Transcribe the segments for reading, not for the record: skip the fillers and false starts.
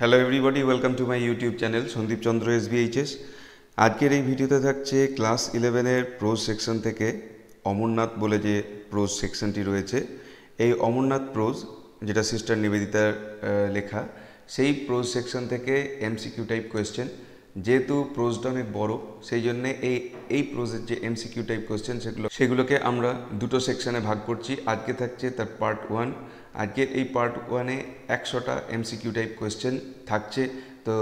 Hello everybody, welcome to my YouTube channel Sandip Chandra SBHS। আজকের এই ভিডিওতে থাকছে ক্লাস 11-এর প্রোজ সেকশন থেকে অমরনাথ বলে যে প্রোজ সেকশনটি রয়েছে, এই অমরনাথ প্রোজ যেটা সিস্টার নিবেদিতার লেখা, সেই প্রোজ সেকশন থেকে MCQ টাইপ কোয়েশ্চেন। যেহেতু প্রোজটা অনেক বড়, সেই জন্যে এই প্রোজের যে MCQ টাইপ কোয়েশ্চেন সেগুলোকে আমরা দুটো সেকশনে ভাগ করছি। আজকে থাকছে তার পার্ট 1। আজকের এই পার্ট 1-এ 100টা MCQ টাইপ কোয়েশ্চেন থাকছে। তো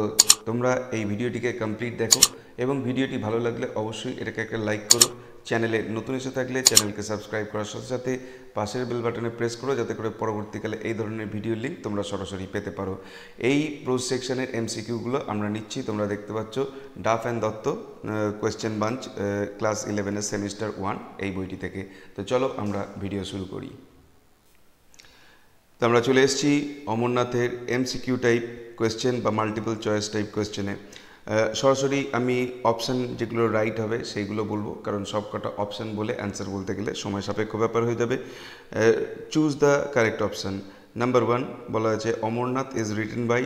তোমরা এই ভিডিওটিকে কমপ্লিট দেখো এবং ভিডিওটি ভালো লাগলে অবশ্যই এটাকে একটা লাইক করো। চ্যানেলে নতুন এসে থাকলে চ্যানেলকে সাবস্ক্রাইব করার সাথে সাথে পাশের বেল বাটনে প্রেস করো, যাতে করে পরবর্তীকালে এই ধরনের ভিডিওর লিঙ্ক তোমরা সরাসরি পেতে পারো। এই প্রোজ সেকশনের MCQগুলো আমরা নিচ্ছি, তোমরা দেখতে পাচ্ছ Duff and Dutta question bunch class 11-এর সেমিস্টার 1 এই বইটি থেকে। তো চলো আমরা ভিডিও শুরু করি। তো আমরা চলে এসেছি অমরনাথের MCQ টাইপ কোয়েশ্চেন বা মাল্টিপল চয়েস টাইপ কোয়েশ্চেনে। সরাসরি আমি অপশান যেগুলো রাইট হবে সেইগুলো বলবো, কারণ সব কটা অপশান বলে অ্যান্সার বলতে গেলে সময় সাপেক্ষ ব্যাপার হয়ে যাবে। Choose the correct option. Number 1 বলা আছে অমরনাথ ইজ রিটেন বাই,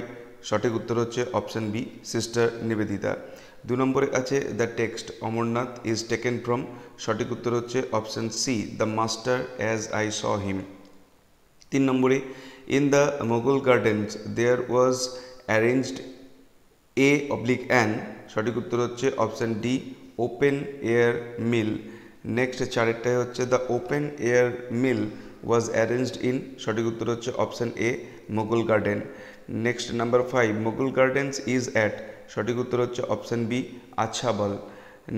সঠিক উত্তর হচ্ছে অপশান বি, সিস্টার নিবেদিতা। 2 নম্বরে আছে the text Amarnath is taken from, সঠিক উত্তর হচ্ছে option C, the master as I saw him. 3 নম্বরে in the Mughal gardens there was arranged A/N, সঠিক উত্তর হচ্ছে option D, open air meal. Next চারেরটায় হচ্ছে the open air meal was arranged in, সঠিক উত্তর হচ্ছে option A, Mughal garden. Next number 5 Mughal gardens is at, সঠিক উত্তর হচ্ছে option B, Achabal.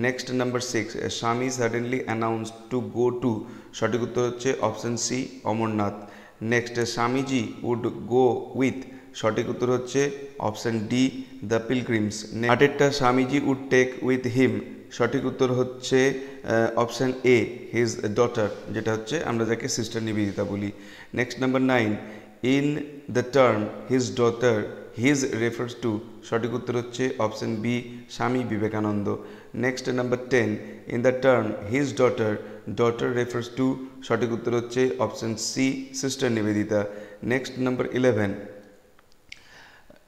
Next number 6 Swami suddenly announced to go to, সঠিক উত্তর হচ্ছে option C, Amarnath. Next Swamiji would go with, সঠিক উত্তর হচ্ছে অপশান ডি, দ্য পিলগ্রিমস। আটেরটা Swamiji would take with him, সঠিক উত্তর হচ্ছে অপশান এ, হিজ ডটার, যেটা হচ্ছে আমরা যাকে সিস্টার নিবেদিতা বলি। Next number 9 in the term his daughter his refers to, সঠিক উত্তর হচ্ছে option B, Swami Vivekananda. Next number 10 in the term his daughter daughter refers to, সঠিক উত্তর হচ্ছে option C, sister Nivedita. Next number 11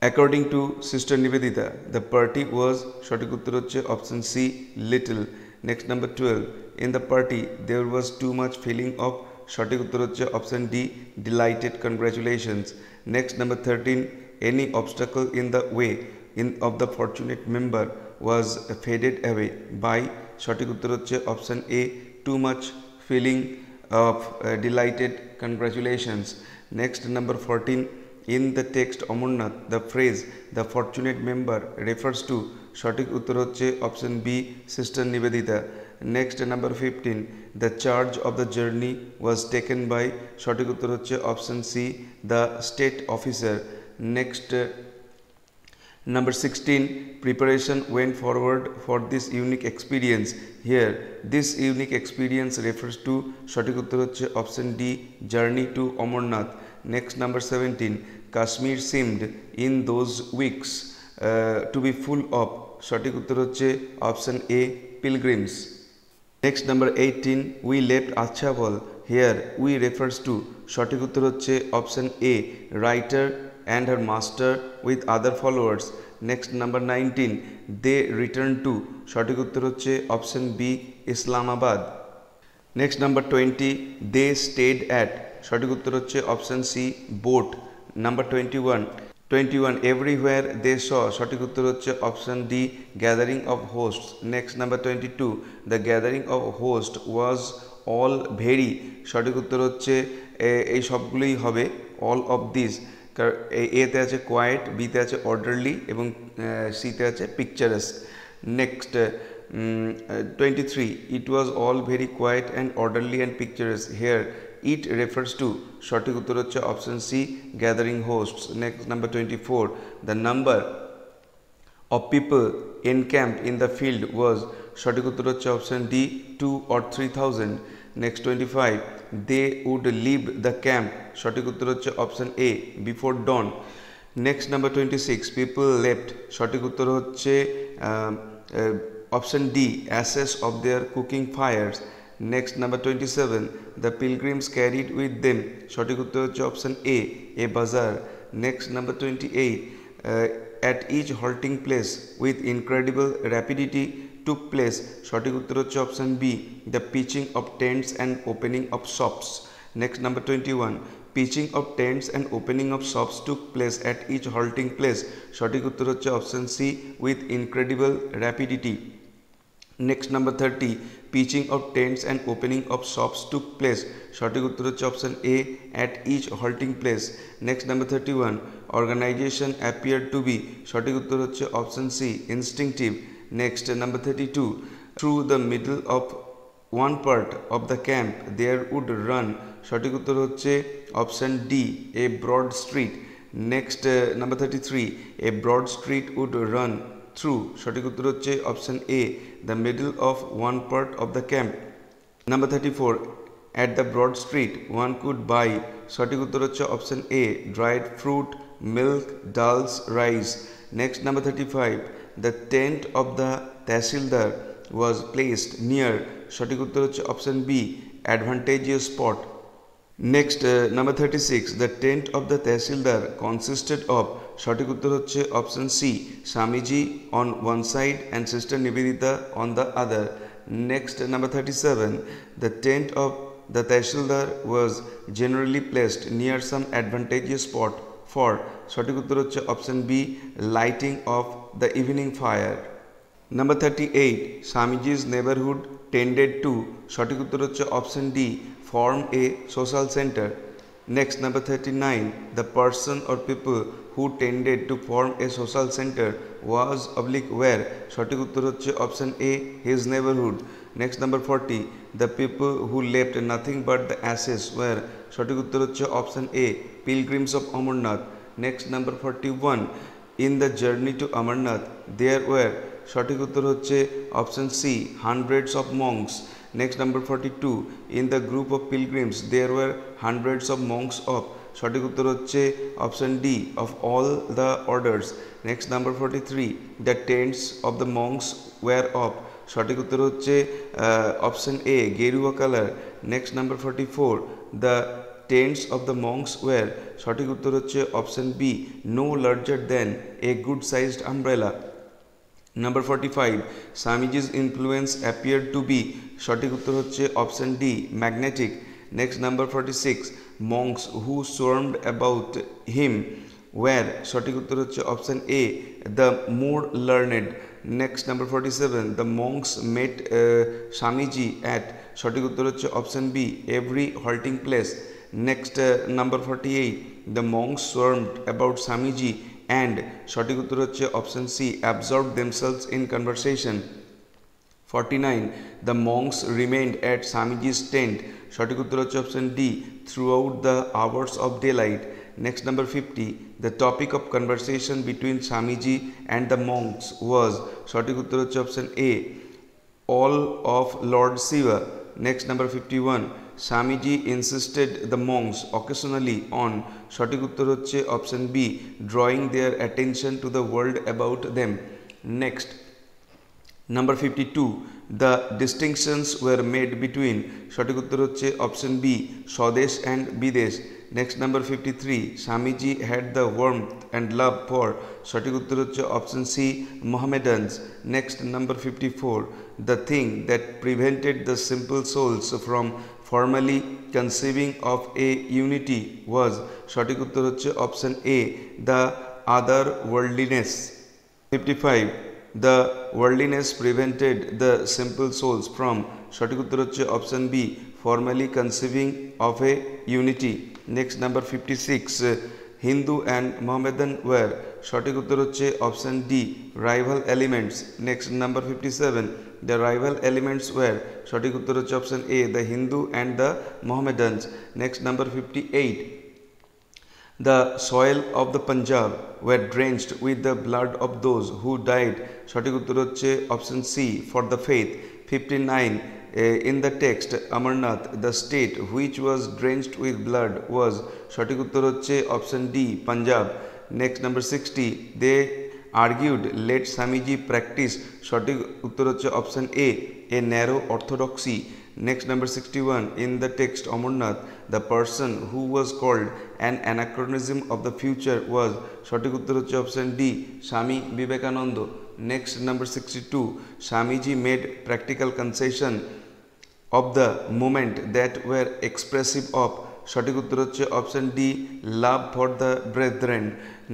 according to sister Nivedita the party was, সঠিক উত্তর হচ্ছে option C, little. Next number 12 in the party there was too much feeling of, সঠিক উত্তর হচ্ছে option D, delighted congratulations। Next number 13 any obstacle in the way of the fortunate member was faded away by, সঠিক উত্তর হচ্ছে option A, too much feeling of delighted congratulations। Next number 14 in the text Amarnath the phrase the fortunate member refers to, সঠিক উত্তর হচ্ছে option B, sister Nivedita. Next number 15 the charge of the journey was taken by, সঠিক উত্তর হচ্ছে option C, the state officer। Next number 16 preparation went forward for this unique experience, here this unique experience refers to, সঠিক উত্তর হচ্ছে option D, journey to Amarnath। next number 17 Kashmir seemed in those weeks to be full of, সঠিক উত্তর হচ্ছে option A, pilgrims। next number 18 we left Achhabal, here we refers to, সঠিক উত্তর হচ্ছে option A, writer and her master with other followers। next number 19 they returned to, সঠিক উত্তর হচ্ছে option B, Islamabad. next number 20 they stayed at, সঠিক উত্তর হচ্ছে option C, boat. Number 21 everywhere they saw, সঠিক উত্তর হচ্ছে option D, gathering of hosts. Next number 22 the gathering of host was all very, সঠিক উত্তর হচ্ছে এই সবগুলোই হবে অল অফ দিস, কারণ এতে আছে কোয়াইট, বিতে আছে অর্ডারলি এবং সিতে আছে picturesque. Next 23 it was all very quiet and orderly and picturesque, here it refers to, সঠিক উত্তর হচ্ছে option C, gathering hosts. Next number 24 the number of people encamp in the field was, সঠিক উত্তর হচ্ছে option D, 2 or 3,000। Next 25 they would leave the camp, সঠিক উত্তর হচ্ছে option A, before dawn. Next number 26 people left, সঠিক উত্তর হচ্ছে option D, ashes of their cooking fires. Next number 27 the pilgrims carried with them, সঠিক উত্তর হচ্ছে option A, a bazaar. Next number 28 at each halting place with incredible rapidity took place সঠিক উত্তর হচ্ছে option B the pitching of tents and opening of shops. Next number 21 pitching of tents and opening of shops took place at each halting place সঠিক উত্তর হচ্ছে option C with incredible rapidity. Next number 30 pitching of tents and opening of shops took place সঠিক উত্তর হচ্ছে option A at each halting place. Next number 31 organization appeared to be সঠিক উত্তর হচ্ছে option C instinctive. Next number 32 through the middle of one part of the camp there would run সঠিক উত্তর হচ্ছে option D a broad street. Next number 33 a broad street would run through সঠিক উত্তর হচ্ছে option A the middle of one part of the camp. Number 34 at the broad street one could buy সঠিক উত্তর হচ্ছে option A dried fruit milk dals rice. Next number 35 the tent of the tahsildar was placed near সঠিক উত্তর হচ্ছে option B advantageous spot. Next number 36 the tent of the tahsildar consisted of সঠিক উত্তর হচ্ছে option C Swamiji on one side and sister Nivedita on the other. Next number 37 the tent of the tahsildar was generally placed near some advantageous spot for সঠিক উত্তর হচ্ছে option B lighting of the evening fire. Number 38 Swamiji's neighborhood tended to সঠিক উত্তর হচ্ছে option D form a social center. Next number 39 the person or people who tended to form a social center was where সঠিক উত্তর হচ্ছে option A his neighborhood. Next number 40 the people who left nothing but the ashes were সঠিক উত্তর হচ্ছে option A pilgrims of Amarnath. Next number 41 in the journey to Amarnath there were সঠিক উত্তর হচ্ছে option C hundreds of monks. Next number 42 in the group of pilgrims there were hundreds of monks of সঠিক উত্তর হচ্ছে option D of all the orders. Next number 43 the tents of the monks were of সঠিক উত্তর হচ্ছে option A গেরুয়া colour. Next number 44 the tents of the monks were সঠিক উত্তর হচ্ছে option B no larger than a good sized umbrella. Number 45 Swamiji's influence appeared to be সঠিক উত্তর হচ্ছে option D magnetic. Next number 46 monks who swarmed about him were সঠিক উত্তর হচ্ছে option A the more learned. Next number 47 the monks met Swamiji at সঠিক উত্তর হচ্ছে option B every halting place. Next number 48 the monks swarmed about Swamiji and সঠিক উত্তর হচ্ছে option C absorbed themselves in conversation. 49 the monks remained at Swamiji's tent সঠিক উত্তর হচ্ছে option D throughout the hours of daylight. Next number 50 the topic of conversation between Swamiji and the monks was সঠিক উত্তর হচ্ছে option A all of Lord Shiva. Next number 51 Swamiji insisted the monks occasionally on সঠিক উত্তর হচ্ছে option B drawing their attention to the world about them. Next number 52 the distinctions were made between সঠিক উত্তর হচ্ছে option B স্বদেশ and বিদেশ. Next number 53 Swamiji had the warmth and love for সঠিক উত্তর হচ্ছে option C Mohammedans. Next number 54 the thing that prevented the simple souls from formally conceiving of a unity was সঠিক উত্তর হচ্ছে option A the other worldliness. 55 the worldliness prevented the simple souls from সঠিক উত্তর হচ্ছে option B formally conceiving of a unity. Next number 56 Hindu and Mohammedan were সঠিক উত্তর হচ্ছে option D rival elements. Next number 57 the rival elements were সঠিক উত্তর হচ্ছে option A the Hindu and the Mohammedans. Next number 58 the soil of the Punjab were drenched with the blood of those who died সঠিক উত্তর হচ্ছে option C for the faith. 59 in the text Amarnath the state which was drenched with blood was সঠিক উত্তর হচ্ছে option D Punjab. Next number 60 they argued let Swamiji practice সঠিক উত্তর হচ্ছে option A a narrow orthodoxy. Next number 61 in the text Amarnath the person who was called an anachronism of the future was সঠিক উত্তর হচ্ছে option D স্বামী Vivekananda next number 62 Swamiji made practical concession of the moment that were expressive of সঠিক উত্তর হচ্ছে option D love for the brethren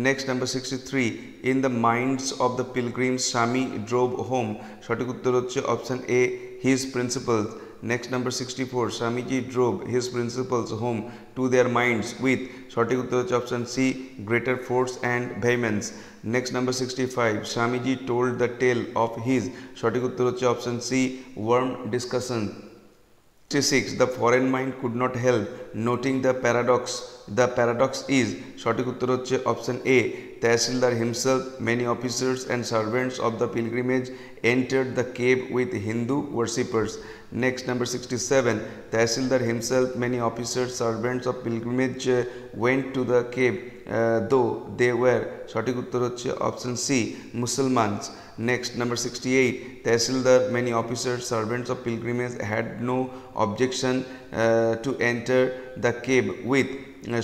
next number 63 in the minds of the pilgrims স্বামী drove home সঠিক উত্তর হচ্ছে option A his principles next number 64 Swamiji drove his principles home to their minds with সঠিক উত্তর হচ্ছে option C greater force and vehemence next number 65 Swamiji told the tale of his সঠিক উত্তর হচ্ছে option C warm discussion 66 the foreign mind could not help noting the paradox is সঠিক উত্তর হচ্ছে option A Tehsildar himself many officers and servants of the pilgrimage entered the cave with Hindu worshippers next number 67 Tehsildar himself many officers servants of pilgrimage went to the cave though they were সঠিক উত্তর হচ্ছে option C Muslimans next number 68 Tehsildar many officers servants of pilgrimage had no objection to enter the cave with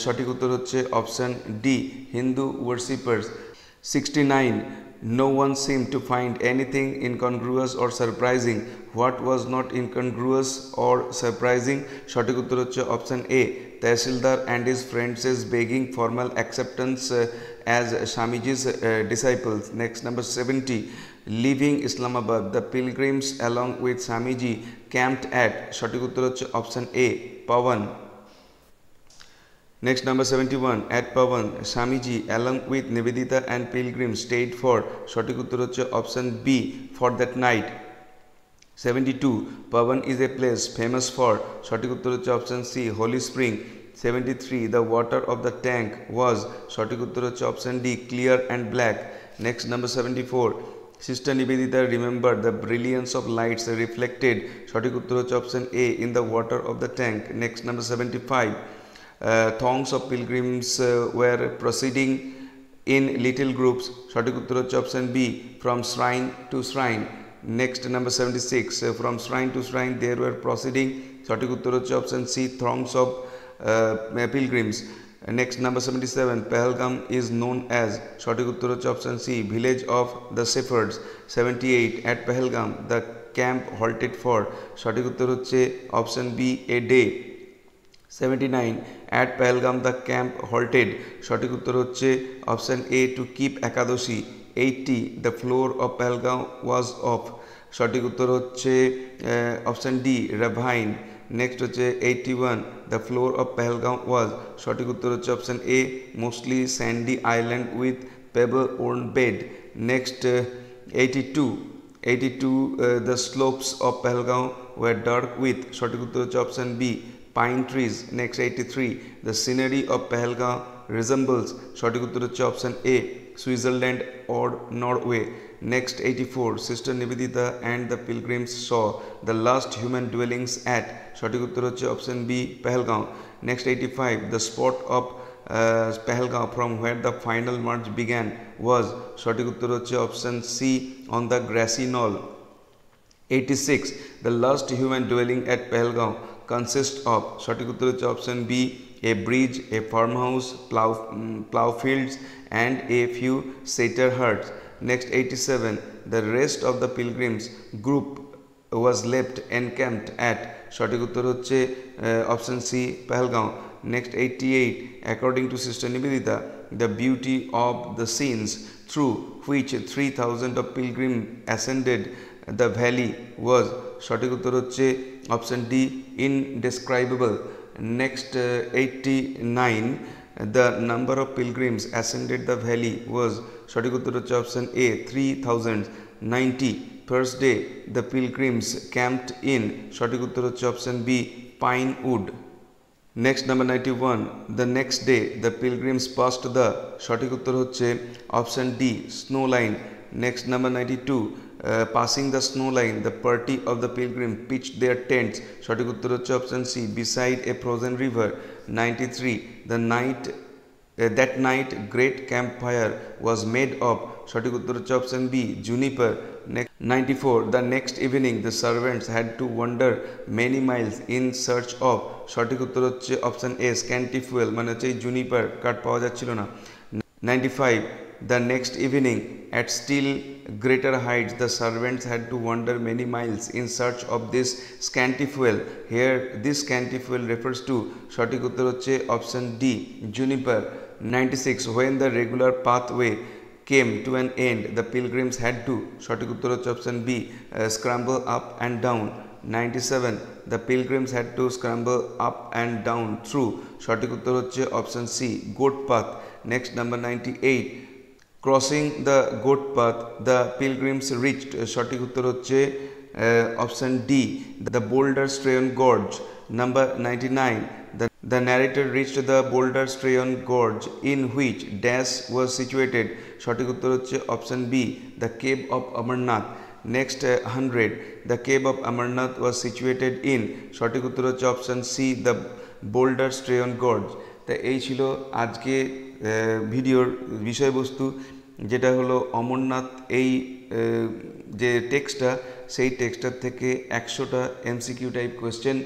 সঠিক উত্তর হচ্ছে option D Hindu worshippers 69 no one seemed to find anything incongruous or surprising what was not incongruous or surprising সঠিক উত্তর হচ্ছে option A Tehsildar and his friends is begging formal acceptance as Swamiji's disciples next number 70 leaving Islamabad the pilgrims along with Swamiji camped at সঠিক উত্তর হচ্ছে option A Pawan next number 71 at Pawan Swamiji along with Nivedita and pilgrims stayed for সঠিক উত্তর হচ্ছে option B for that night 72 Pawan is a place famous for সঠিক উত্তর হচ্ছে option C Holy Spring 73 the water of the tank was সঠিক উত্তর হচ্ছে option D clear and black next number 74 Sister Nivedita remembered the brilliance of lights reflected সঠিক উত্তর হচ্ছে option A in the water of the tank next number 75 throngs of pilgrims were proceeding in little groups সঠিক উত্তর হচ্ছে option B from shrine to shrine next number 76 from shrine to shrine there were proceeding সঠিক উত্তর হচ্ছে option C throngs of pilgrims next number 77 Pahalgam is known as সঠিক উত্তর হচ্ছে option C village of the shepherds 78 at Pahalgam the camp halted for সঠিক উত্তর হচ্ছে option B a day 79 at Pahalgam the camp halted সঠিক উত্তর হচ্ছে option A to keep Ekadashi 80 the floor of Pahalgam was off সঠিক উত্তর হচ্ছে option D ravine next হচ্ছে 81 the floor of Pahalgam was সঠিক উত্তর হচ্ছে option A mostly sandy island with pebble worn bed next 82 the slopes of Pahalgam were dark with সঠিক উত্তর হচ্ছে option B pine trees next 83 the scenery of Pahalgam resembles সঠিক উত্তর হচ্ছে option A Switzerland or Norway next 84 Sister Nivedita and the pilgrims saw the last human dwellings at সঠিক উত্তর হচ্ছে option B Pahalgam next 85 the spot of Pahalgam from where the final march began was সঠিক উত্তর হচ্ছে option C on the grassy knoll 86 the last human dwelling at Pahalgam consists of সঠিক উত্তর হচ্ছে option B a bridge a farmhouse plow fields and a few setter huts next 87 the rest of the pilgrims group was left encamped at সঠিক উত্তর হচ্ছে option C Pahalgam next 88 according to Sister Nivedita the beauty of the scenes through which 3000 of pilgrims ascended the valley was সঠিক উত্তর হচ্ছে option D indescribable next 89 the number of pilgrims ascended the valley was সঠিক উত্তর হচ্ছে option A 3090 first day the pilgrims camped in সঠিক উত্তর হচ্ছে option B pine wood next number 91 the next day the pilgrims passed the সঠিক উত্তর হচ্ছে option D snow line next number 92 passing the snow line the party of the pilgrim pitched their tents সঠিক উত্তর হচ্ছে option C beside a frozen river 93 the night That night great campfire was made of সঠিক উত্তর হচ্ছে option B juniper. Next 94 the next evening the servants had to wander many miles in search of সঠিক উত্তর হচ্ছে option A scanty fuel মানে হচ্ছে এই Juniper কাঠ পাওয়া যাচ্ছিল না। 95 the next evening at still greater heights the servants had to wander many miles in search of this scanty fuel here this scanty fuel refers to সঠিক উত্তর হচ্ছে option D juniper। 96 when the regular pathway came to an end the pilgrims had to সঠিক উত্তর হচ্ছে option B scramble up and down। 97 the pilgrims had to scramble up and down through সঠিক উত্তর হচ্ছে option C goat path। next number 98 crossing the goat path the pilgrims reached সঠিক উত্তর হচ্ছে option D the boulder strewn gorge। number 99 the narrator reached the boulder strewn gorge in which dash was situated সঠিক উত্তর হচ্ছে option B the cave of Amarnath। next 100 the cave of Amarnath was situated in সঠিক উত্তর হচ্ছে option C the boulder strewn gorge। তা এই ছিল আজকে ভিডিওর বিষয়বস্তু, যেটা হলো অমরনাথ এই যে টেক্সটটা সেই টেক্সটার থেকে 100টা এমসিকিউ টাইপ কোয়েশ্চেন।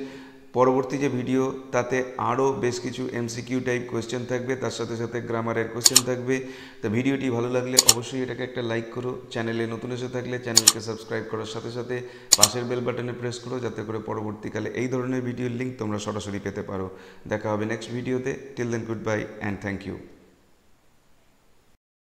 পরবর্তী যে ভিডিও তাতে আরও বেশ কিছু এমসিকিউ টাইপ কোয়েশ্চেন থাকবে, তার সাথে সাথে গ্রামারের কোয়েশ্চেন থাকবে। তো ভিডিওটি ভালো লাগলে অবশ্যই এটাকে একটা লাইক করো, চ্যানেলে নতুন এসে থাকলে চ্যানেলকে সাবস্ক্রাইব করার সাথে সাথে পাশের বেল বাটনে প্রেস করো, যাতে করে পরবর্তীকালে এই ধরনের ভিডিওর লিঙ্ক তোমরা সরাসরি পেতে পারো। দেখা হবে নেক্সট ভিডিওতে। Till then good bye and thank you.